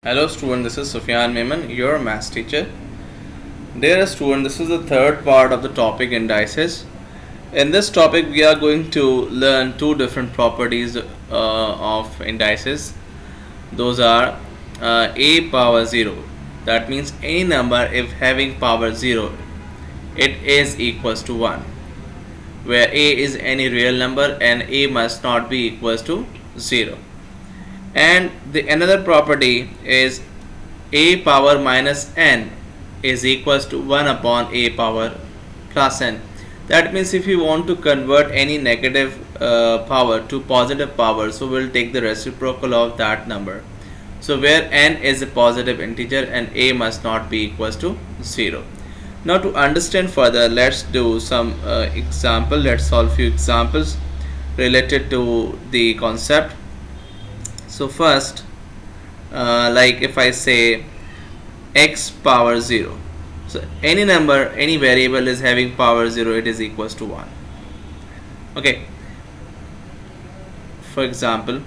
Hello student, this is Sufyan Memon, your maths teacher. Dear student, this is the third part of the topic indices. In this topic, we are going to learn two different properties of indices. Those are a power 0. That means any number if having power 0, it is equals to 1. Where a is any real number and a must not be equals to 0. And the another property is a power minus n is equals to 1 upon a power plus n. That means if you want to convert any negative power to positive power, so we'll take the reciprocal of that number. So where n is a positive integer and a must not be equals to 0. Now to understand further, let's do some example. Let's solve few examples related to the concept. So first, like if I say x power 0, so any number, any variable is having power 0, it is equals to 1. Okay, for example,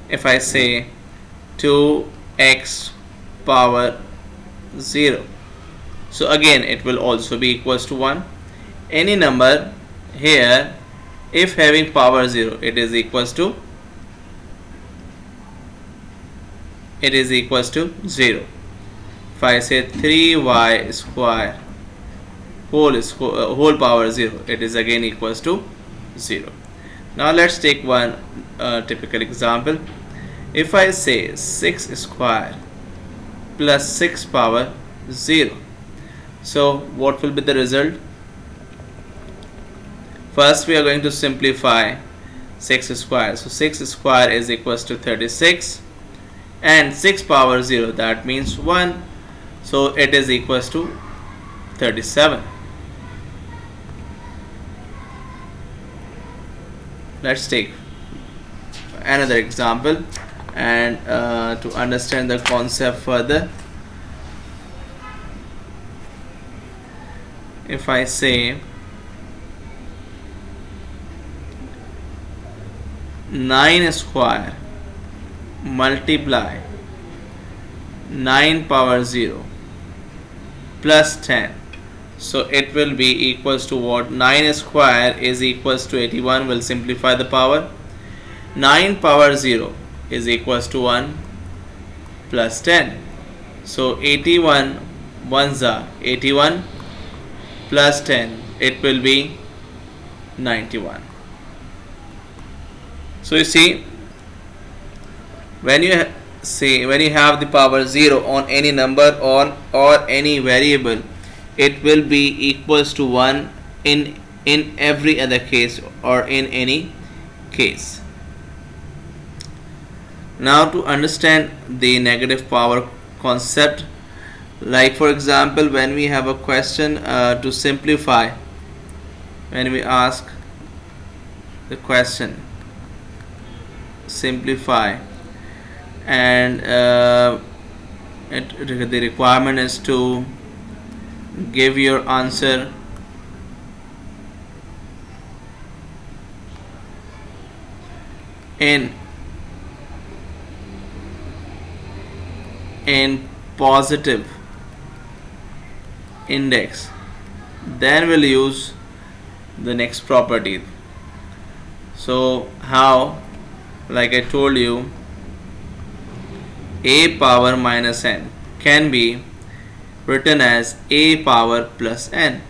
if I say 2x power 0, so again it will also be equals to 1. Any number here if having power 0, it is equals to 0. If I say 3y square whole power 0, it is again equals to 0. Now let's take one typical example. If I say 6 square plus 6 power 0, so what will be the result? First we are going to simplify 6 square. So 6 square is equals to 36 and 6 power 0, that means 1. So it is equals to 37. Let's take another example and to understand the concept further. If I say 9 square multiply 9 power 0 plus 10, so it will be equals to what? 9 square is equals to 81. Will simplify the power. 9 power 0 is equals to 1 plus 10, so 81 ones are 81 plus 10, it will be 91. So you see, when you have the power 0 on any number or any variable, it will be equals to 1 in every other case or in any case. Now to understand the negative power concept, like for example, when we have a question to simplify, when we ask the question simplify and the requirement is to give your answer in positive index, then we'll use the next property. So how? Like I told you, a power minus n can be written as a power plus n.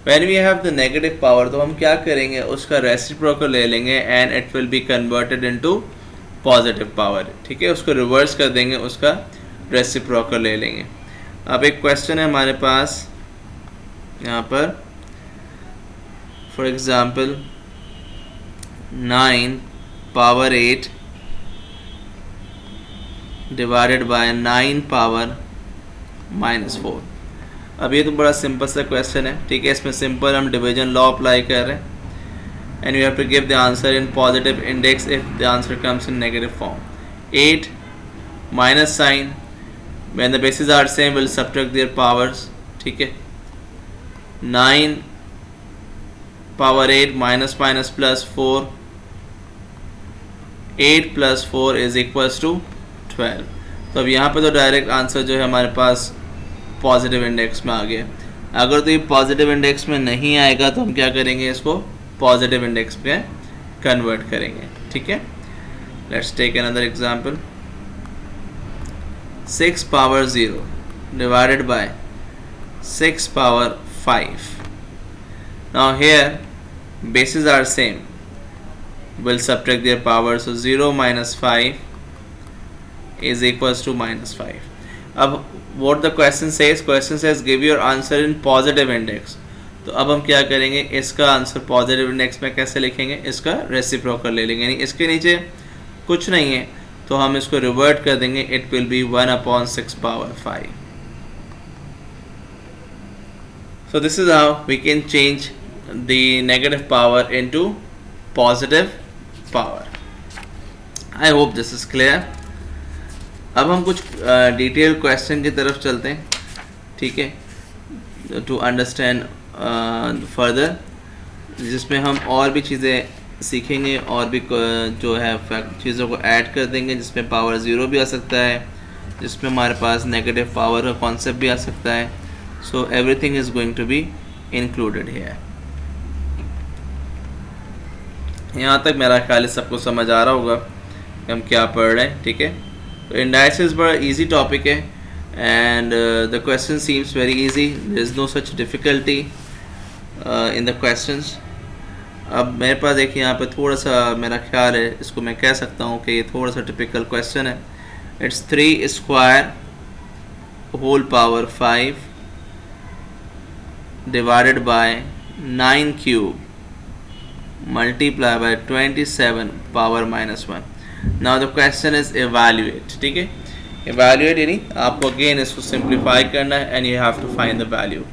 When we have the negative power, तो हम क्या करेंगे, उसका reciprocal ले लेंगे and it will be converted into positive power. ठीक है, उसको reverse कर देंगे, उसका reciprocal ले लेंगे. अब एक question है हमारे पास यहाँ पर, for example 9 power 8 divided by 9 power minus 4. अब ये तो बड़ा सिंपल सा क्वेश्चन है, ठीक है. इसमें सिंपल हम डिवीजन लॉ अप्लाई कर रहे हैं and you have to give the answer in positive index if the answer comes in negative form. 8 minus sign, when the bases are same we'll subtract their powers, ठीक है. 9 power 8 minus minus plus 4 8 + 4 = 12। तो अब यहाँ पे तो direct answer जो है हमारे पास पॉजिटिव इंडेक्स में आ गया। अगर तो ये पॉजिटिव इंडेक्स में नहीं आएगा तो हम क्या करेंगे, इसको पॉजिटिव इंडेक्स में कन्वर्ट करेंगे। ठीक है, let's take another example. 6 power 0 divided by 6 power 5. Now here bases are same, we'll subtract their power, so 0 minus 5 is equals to -5. अब what the question says give your answer in positive index। तो अब हम क्या करेंगे, इसका answer positive index में कैसे लिखेंगे, इसका रेसिप्रोकल ले लेंगे, यानी इसके नीचे कुछ नहीं है तो हम इसको रिवर्ट कर देंगे, it will be 1/6 power 5। So this is how we can change the negative power into positive power. I hope this is clear. अब हम कुछ डिटेल क्वेश्चन की तरफ चलते हैं, ठीक है, टू अंडरस्टैंड फर्दर, जिसमें हम और भी चीज़ें सीखेंगे और भी जो है चीज़ों को ऐड कर देंगे, जिसमें पावर 0 भी आ सकता है, जिसमें हमारे पास नेगेटिव पावर का कॉन्सेप्ट भी आ सकता है। So everything is going to be included here. यहाँ तक मेरा ख्याल है सबको समझ आ रहा होगा कि हम क्या पढ़ रहे हैं। ठीक है, तो इंडाइसिस बड़ा इजी टॉपिक है and the question seems very easy, there is no such difficulty in the questions. अब मेरे पास देखिए यहाँ पे थोड़ा सा मेरा ख्याल है, इसको मैं कह सकता हूँ कि ये थोड़ा सा टिपिकल क्वेश्चन है। It's 3 square whole power 5 divided by 9 cube multiply by 27 power -1। Now the question is evaluate. ठीक है, एवेल्यूएट यानी आपको अगेन इसको सिंप्लीफाई करना है and you have to find the value.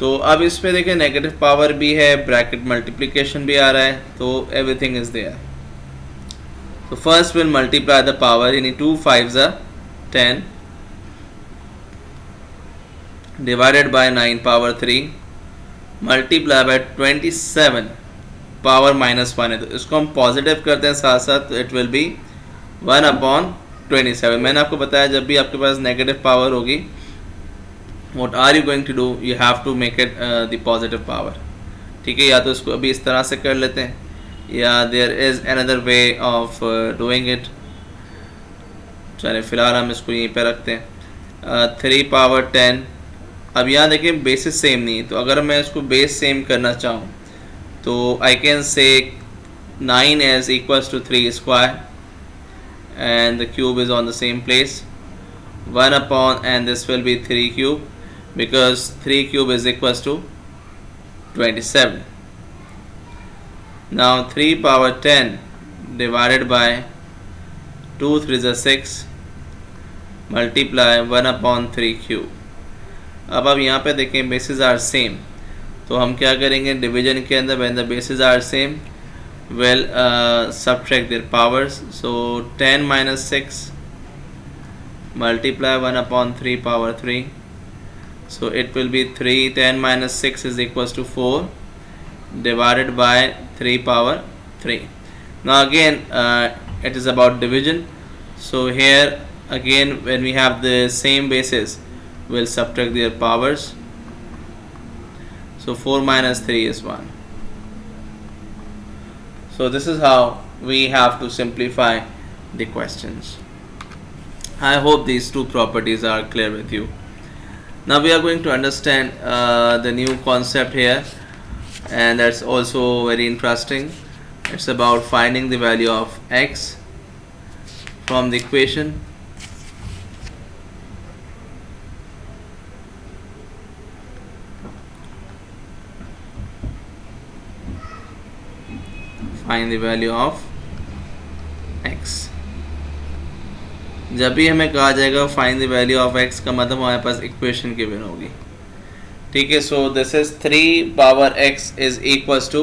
तो अब इसमें देखें नेगेटिव पावर भी है, ब्रैकेट मल्टीप्लिकेशन भी आ रहा है, तो एवरीथिंग इज देयर। तो first will multiply the power, यानी 2 5s are 10 divided by 9 power 3 multiply by 27 power -1 है, तो इसको हम पॉजिटिव करते हैं साथ साथ, तो इट विल बी 1/27। मैंने आपको बताया जब भी आपके पास नेगेटिव पावर होगी, what are you going to do, you have to make it the positive power। ठीक है, या तो इसको अभी इस तरह से कर लेते हैं, या there is another way of doing it। चलिए फिलहाल हम इसको यहीं पे रखते हैं। 3 पावर 10। अब यहाँ देखें बेसिस सेम नहीं है, तो अगर मैं इसको बेस सेम करना चाहूँ तो I can say 9 is equals to 3 square and the cube is on the same place, 1 upon, and this will be 3 cube because 3 cube is equals to 27. Now 3 power 10 divided by 2 3s are 6 multiply 1/3 cube। अब यहाँ पे देखें basis are same, तो हम क्या करेंगे division के अंदर, when the bases are same we'll subtract their powers, so 10 minus 6 multiply 1/3 power 3, so it will be 3, 10 minus 6 is equals to 4 divided by 3 power 3. Now again it is about division, so here again when we have the same bases we'll subtract their powers, so 4 minus 3 is 1. So this is how we have to simplify the questions. I hope these two properties are clear with you. Now we are going to understand the new concept here, and that's also very interesting. It's about finding the value of x from the equation. Find the value of x। जब भी हमें कहा जाएगा find the value of x का मतलब हमारे पास equation given होगी। ठीक है, so this is 3 power x is equals to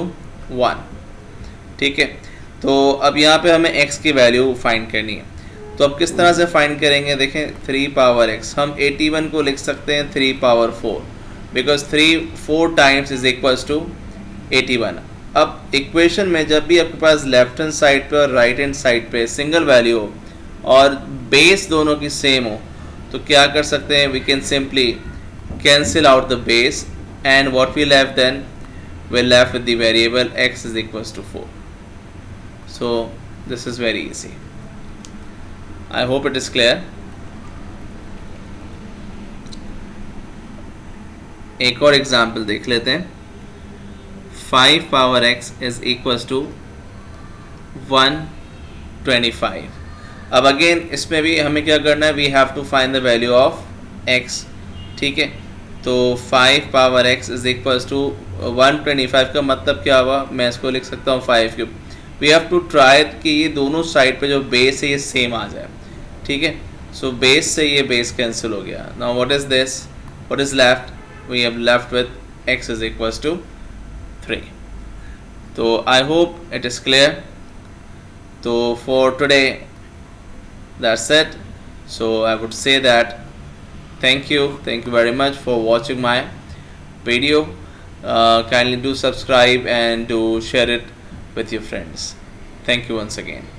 1। ठीक है, तो अब यहाँ पे हमें x की वैल्यू फाइंड करनी है, तो अब किस तरह से फाइंड करेंगे, देखें 3 पावर x, हम 81 को लिख सकते हैं 3 power 4 because 3 4 times is equals to 81। अब इक्वेशन में जब भी आपके पास लेफ्ट हैंड साइड पे और राइट हैंड साइड पे सिंगल वैल्यू हो और बेस दोनों की सेम हो तो क्या कर सकते हैं, we can simply cancel out the base and what we left then, we left with the variable x is equals to 4. So this is very easy. I hope it is clear. एक और example देख लेते हैं. 5 power x is equals to 125. अब again इसमें भी हमें क्या करना है, we have to find the value of x. ठीक है, तो 5 power x is equals to 125 का मतलब क्या हुआ, मैं इसको लिख सकता हूँ 5 cube. We have to try कि ये दोनों साइड पे जो बेस है ये सेम आ जाए. ठीक है, सो बेस से ये बेस कैंसिल हो गया. Now what is this, what is left, we have left with x is equals to 3. तो I hope it is clear. तो for today that's it. So I would say that thank you very much for watching my video. Kindly do subscribe and do share it with your friends. Thank you once again.